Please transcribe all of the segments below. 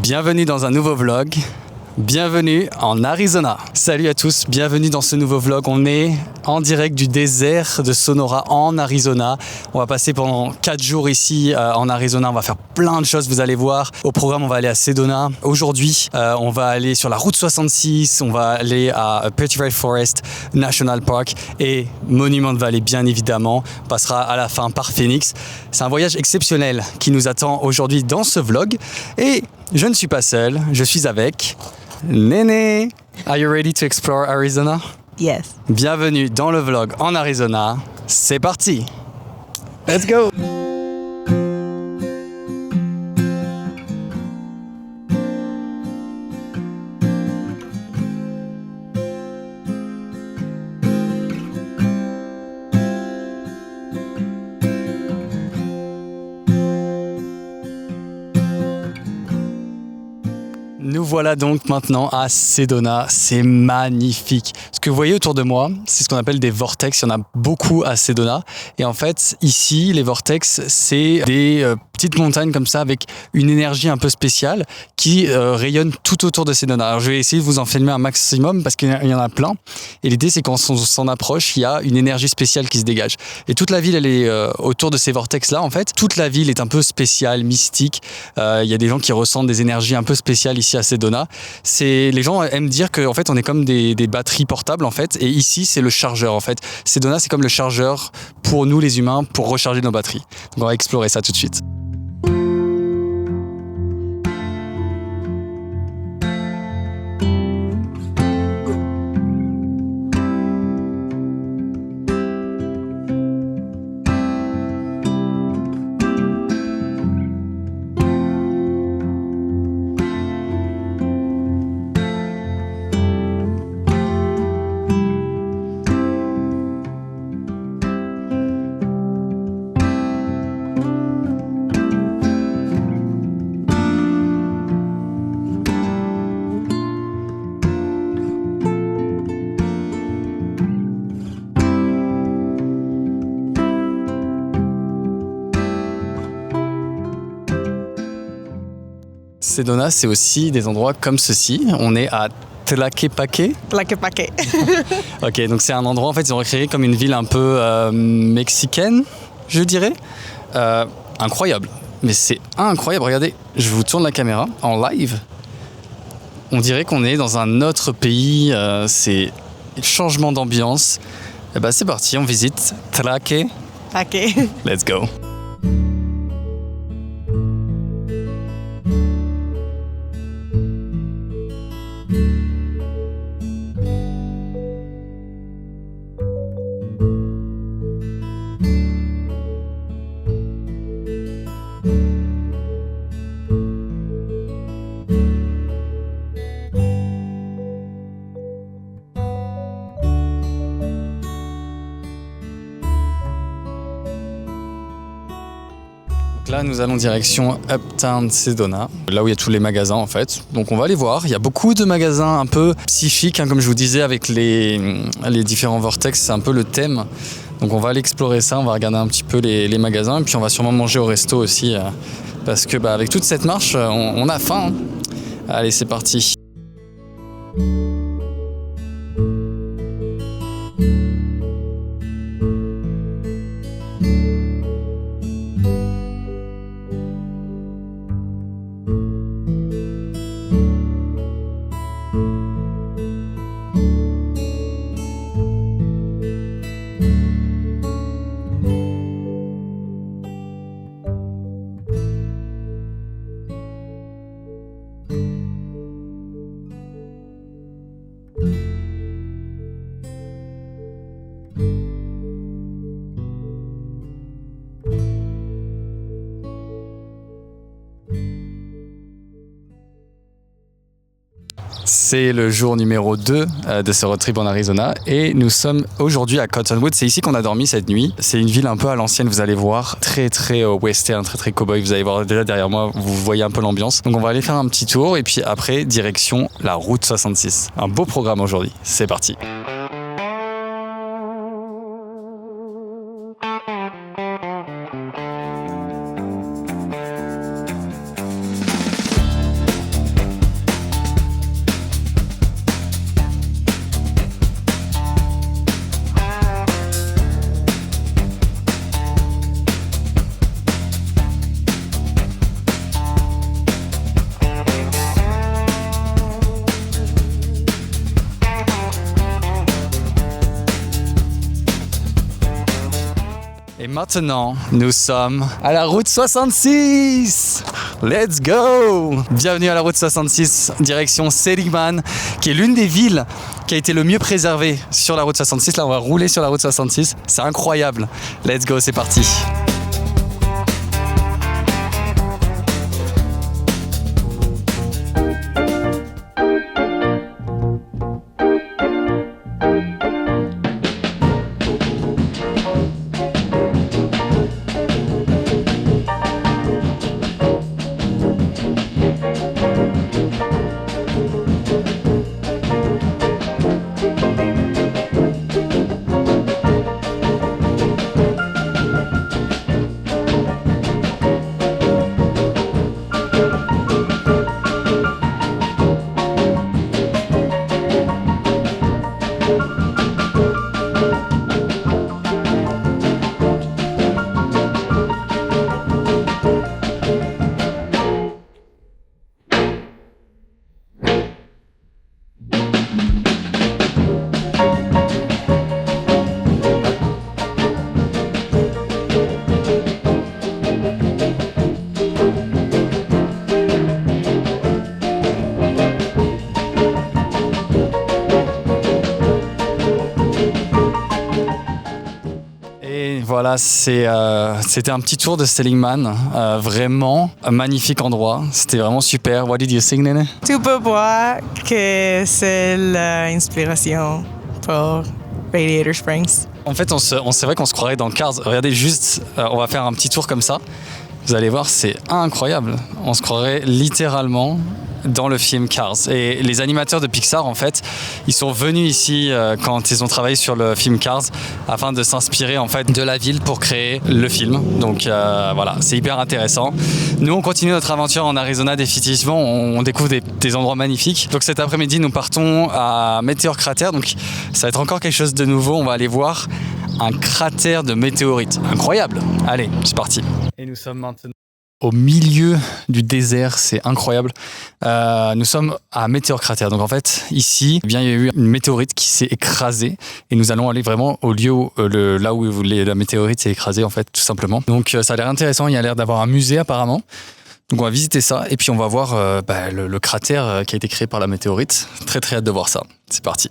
Bienvenue dans un nouveau vlog. Bienvenue en Arizona. Salut à tous, bienvenue dans ce nouveau vlog. On est en direct du désert de Sonora en Arizona. On va passer pendant 4 jours ici en Arizona. On va faire plein de choses, vous allez voir. Au programme, on va aller à Sedona. Aujourd'hui, on va aller sur la route 66. On va aller à Petite Red Forest National Park et Monument Valley, bien évidemment. On passera à la fin par Phoenix. C'est un voyage exceptionnel qui nous attend aujourd'hui dans ce vlog. Et je ne suis pas seul, je suis avec Néné. Are you ready to explore Arizona? Yes. Bienvenue dans le vlog en Arizona. C'est parti. Let's go. Nous voilà donc maintenant à Sedona, c'est magnifique. Ce que vous voyez autour de moi, c'est ce qu'on appelle des vortex, il y en a beaucoup à Sedona. Et en fait, ici, les vortex, c'est des petites montagnes comme ça avec une énergie un peu spéciale qui rayonne tout autour de Sedona. Alors je vais essayer de vous en filmer un maximum parce qu'il y en a plein. Et l'idée, c'est quand on s'en approche, il y a une énergie spéciale qui se dégage. Et toute la ville, elle est autour de ces vortex-là, en fait. Toute la ville est un peu spéciale, mystique. Il y a des gens qui ressentent des énergies un peu spéciales ici à Sedona. Les gens aiment dire qu'en fait, on est comme des batteries portables, en fait. Et ici, c'est le chargeur, en fait. Sedona, c'est comme le chargeur pour nous, les humains, pour recharger nos batteries. Donc, on va explorer ça tout de suite. Sedona, c'est aussi des endroits comme ceci. On est à Tlaquepaque. Tlaquepaque. Ok, donc c'est un endroit, en fait, ils ont recréé comme une ville un peu mexicaine, je dirais. Incroyable. Mais c'est incroyable. Regardez, je vous tourne la caméra en live. On dirait qu'on est dans un autre pays. C'est changement d'ambiance. Et ben, c'est parti, on visite Tlaquepaque. Let's go. Là, nous allons direction Uptown Sedona, là où il y a tous les magasins en fait. Donc on va aller voir, il y a beaucoup de magasins un peu psychiques, comme je vous disais, avec les différents vortex, c'est un peu le thème. Donc on va aller explorer ça, on va regarder un petit peu les magasins, et puis on va sûrement manger au resto aussi, parce que avec toute cette marche, on a faim. Allez, c'est parti. C'est le jour numéro 2 de ce road trip en Arizona et nous sommes aujourd'hui à Cottonwood. C'est ici qu'on a dormi cette nuit. C'est une ville un peu à l'ancienne, vous allez voir, très western, très cowboy. Vous allez voir déjà derrière moi, vous voyez un peu l'ambiance. Donc on va aller faire un petit tour et puis après, direction la route 66. Un beau programme aujourd'hui, c'est parti. Maintenant, nous sommes à la route 66. Let's go! Bienvenue à la route 66, direction Seligman, qui est l'une des villes qui a été le mieux préservée sur la route 66. Là, on va rouler sur la route 66. C'est incroyable. Let's go, c'est parti. Voilà, c'était un petit tour de Seligman, vraiment un magnifique endroit, c'était vraiment super. What did you think, Nene? Tu peux voir que c'est l'inspiration pour Radiator Springs. En fait, c'est vrai qu'on se croirait dans Cars. Regardez juste, on va faire un petit tour comme ça. Vous allez voir, c'est incroyable. On se croirait littéralement dans le film Cars. Et les animateurs de Pixar, en fait, ils sont venus ici quand ils ont travaillé sur le film Cars afin de s'inspirer en fait de la ville pour créer le film. Donc voilà, c'est hyper intéressant. Nous, on continue notre aventure en Arizona définitivement. On découvre des endroits magnifiques. Donc cet après-midi, nous partons à Meteor Crater. Donc ça va être encore quelque chose de nouveau. On va aller voir un cratère de météorite. Incroyable. Allez, c'est parti. Et nous sommes maintenant au milieu du désert, c'est incroyable. Nous sommes à Meteor Crater. Donc en fait, ici, eh bien, il y a eu une météorite qui s'est écrasée et nous allons aller vraiment au lieu là où la météorite s'est écrasée, en fait, tout simplement. Donc ça a l'air intéressant. Il y a l'air d'avoir un musée apparemment. Donc on va visiter ça et puis on va voir le cratère qui a été créé par la météorite. Très très hâte de voir ça. C'est parti.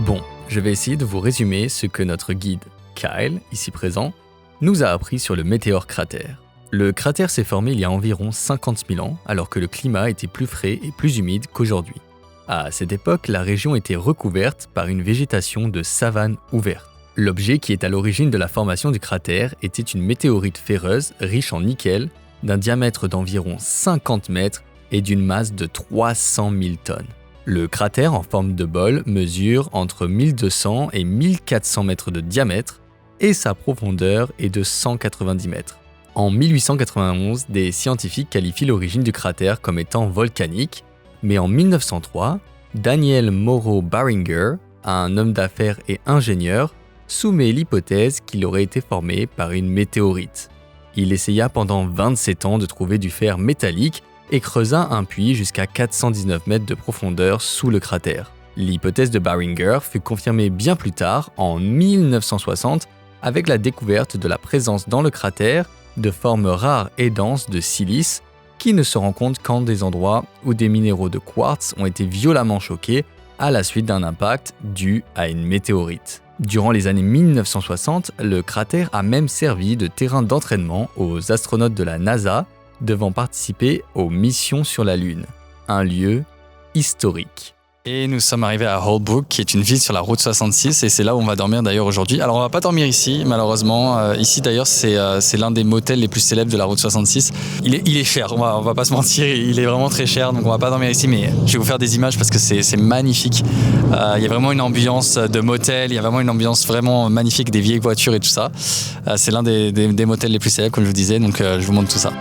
Bon, je vais essayer de vous résumer ce que notre guide, Kyle, ici présent, nous a appris sur le Meteor Crater. Le cratère s'est formé il y a environ 50 000 ans, alors que le climat était plus frais et plus humide qu'aujourd'hui. À cette époque, la région était recouverte par une végétation de savane ouverte. L'objet qui est à l'origine de la formation du cratère était une météorite ferreuse riche en nickel, d'un diamètre d'environ 50 mètres et d'une masse de 300 000 tonnes. Le cratère en forme de bol mesure entre 1200 et 1400 mètres de diamètre et sa profondeur est de 190 mètres. En 1891, des scientifiques qualifient l'origine du cratère comme étant volcanique, mais en 1903, Daniel Morrow Barringer, un homme d'affaires et ingénieur, soumet l'hypothèse qu'il aurait été formé par une météorite. Il essaya pendant 27 ans de trouver du fer métallique et creusa un puits jusqu'à 419 mètres de profondeur sous le cratère. L'hypothèse de Barringer fut confirmée bien plus tard, en 1960, avec la découverte de la présence dans le cratère de formes rares et denses de silice qui ne se rencontrent qu'en des endroits où des minéraux de quartz ont été violemment choqués à la suite d'un impact dû à une météorite. Durant les années 1960, le cratère a même servi de terrain d'entraînement aux astronautes de la NASA devant participer aux missions sur la Lune, un lieu historique. Et nous sommes arrivés à Holbrook, qui est une ville sur la route 66, et c'est là où on va dormir d'ailleurs aujourd'hui. Alors on va pas dormir ici, malheureusement. Ici d'ailleurs, c'est l'un des motels les plus célèbres de la route 66. Il est cher, on va pas se mentir, il est vraiment très cher, donc on va pas dormir ici, mais je vais vous faire des images parce que c'est magnifique. Il y a vraiment une ambiance de motel, il y a vraiment une ambiance vraiment magnifique, des vieilles voitures et tout ça. C'est l'un des motels les plus célèbres, comme je vous disais, donc je vous montre tout ça.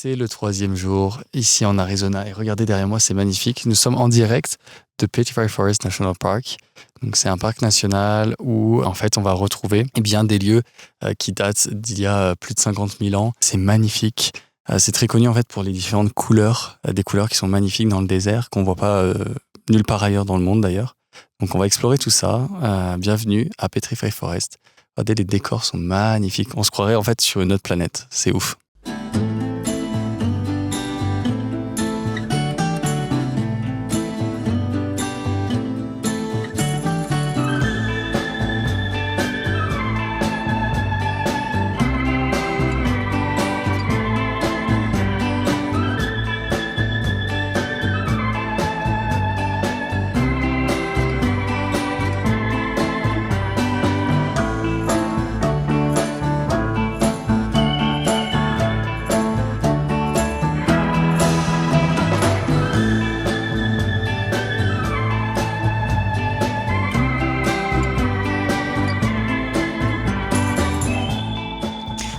C'est le 3e jour ici en Arizona et regardez derrière moi, c'est magnifique. Nous sommes en direct de Petrified Forest National Park. Donc c'est un parc national où en fait on va retrouver des lieux qui datent d'il y a plus de 50 000 ans. C'est magnifique. C'est très connu en fait pour les différentes couleurs, des couleurs qui sont magnifiques dans le désert qu'on voit pas nulle part ailleurs dans le monde d'ailleurs. Donc on va explorer tout ça. Bienvenue à Petrified Forest. Regardez, les décors sont magnifiques. On se croirait en fait sur une autre planète. C'est ouf.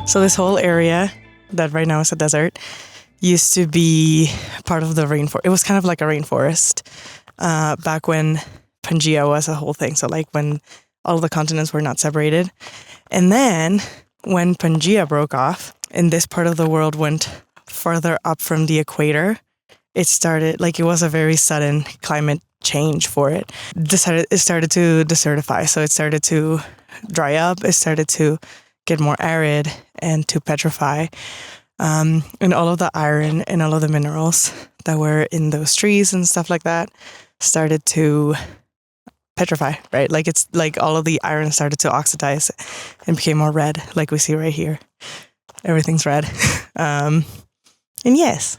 So this whole area that right now is a desert used to be part of the rainforest. It was kind of like a rainforest back when Pangea was a whole thing. So like when all the continents were not separated. And then when Pangea broke off and this part of the world went further up from the equator, it started, like it was a very sudden climate change for it. It started to desertify. So it started to dry up. It started to get more arid and to petrify. And all of the iron and all of the minerals that were in those trees and stuff like that started to petrify, right? Like it's like all of the iron started to oxidize and became more red, like we see right here. Everything's red. And yes.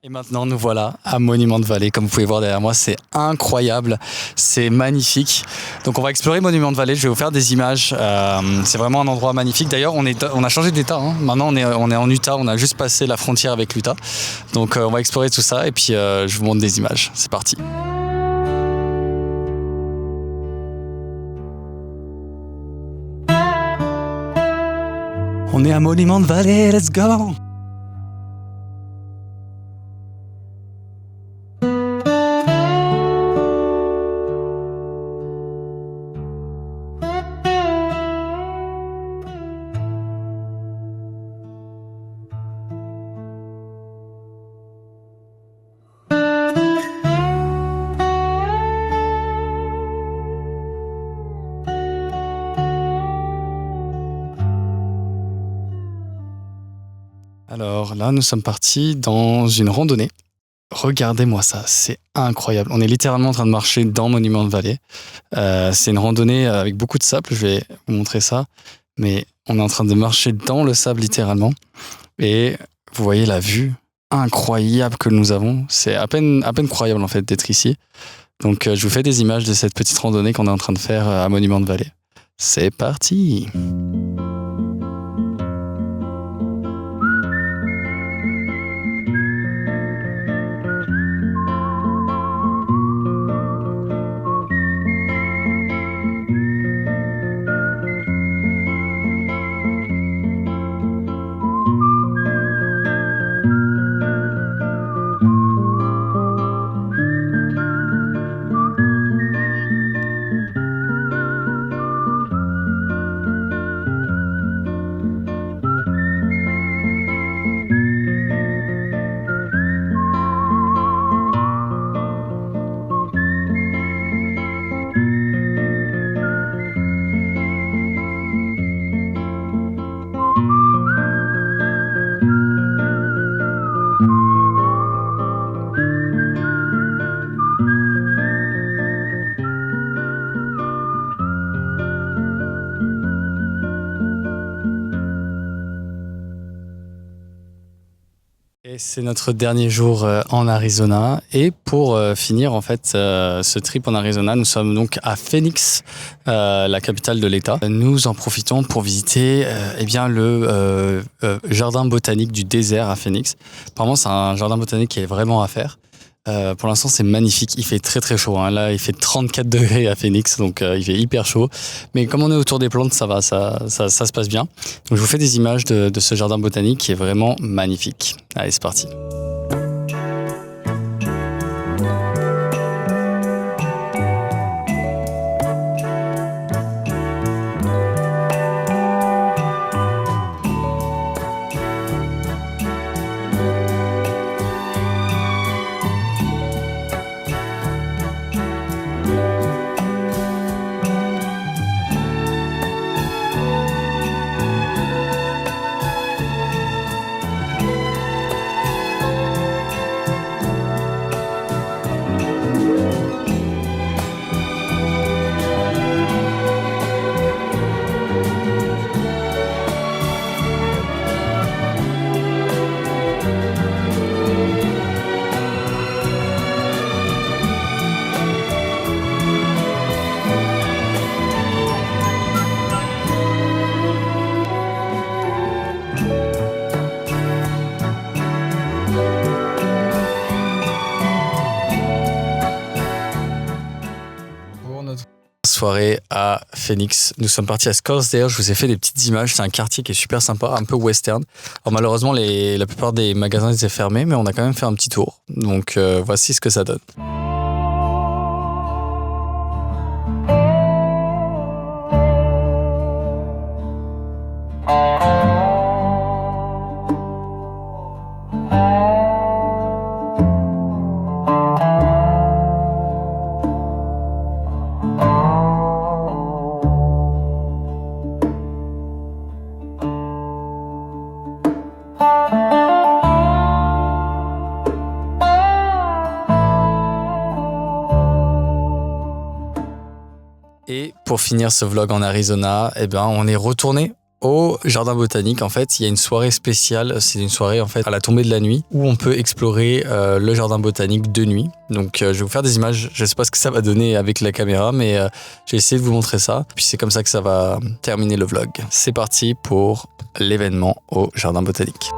Et maintenant, nous voilà à Monument Valley. Comme vous pouvez voir derrière moi, c'est incroyable, c'est magnifique. Donc on va explorer Monument Valley, je vais vous faire des images. C'est vraiment un endroit magnifique. D'ailleurs, on a changé d'état. Maintenant, on est en Utah, on a juste passé la frontière avec l'Utah. Donc on va explorer tout ça et puis je vous montre des images. C'est parti. On est à Monument Valley, let's go! Alors là, nous sommes partis dans une randonnée. Regardez-moi ça, c'est incroyable. On est littéralement en train de marcher dans Monument Valley. C'est une randonnée avec beaucoup de sable, je vais vous montrer ça. Mais on est en train de marcher dans le sable littéralement. Et vous voyez la vue, incroyable que nous avons. C'est à peine croyable en fait d'être ici. Donc je vous fais des images de cette petite randonnée qu'on est en train de faire à Monument de Vallée. C'est parti! Et c'est notre dernier jour en Arizona. Et pour finir en fait ce trip en Arizona, nous sommes donc à Phoenix, la capitale de l'État. Nous en profitons pour visiter le jardin botanique du désert à Phoenix. Apparemment, c'est un jardin botanique qui est vraiment à faire. Pour l'instant, c'est magnifique. Il fait très très chaud. Hein. Là, il fait 34 degrés à Phoenix, donc il fait hyper chaud. Mais comme on est autour des plantes, ça va, ça se passe bien. Donc, je vous fais des images de ce jardin botanique qui est vraiment magnifique. Allez, c'est parti. Soirée à Phoenix. Nous sommes partis à Scottsdale. Je vous ai fait des petites images. C'est un quartier qui est super sympa, un peu western. Alors malheureusement, la plupart des magasins étaient fermés, mais on a quand même fait un petit tour. Donc voici ce que ça donne. Et pour finir ce vlog en Arizona, on est retourné au jardin botanique. En fait, il y a une soirée spéciale. C'est une soirée en fait à la tombée de la nuit où on peut explorer le jardin botanique de nuit. Donc, je vais vous faire des images. Je ne sais pas ce que ça va donner avec la caméra, mais j'ai essayé de vous montrer ça. Puis c'est comme ça que ça va terminer le vlog. C'est parti pour l'événement au jardin botanique.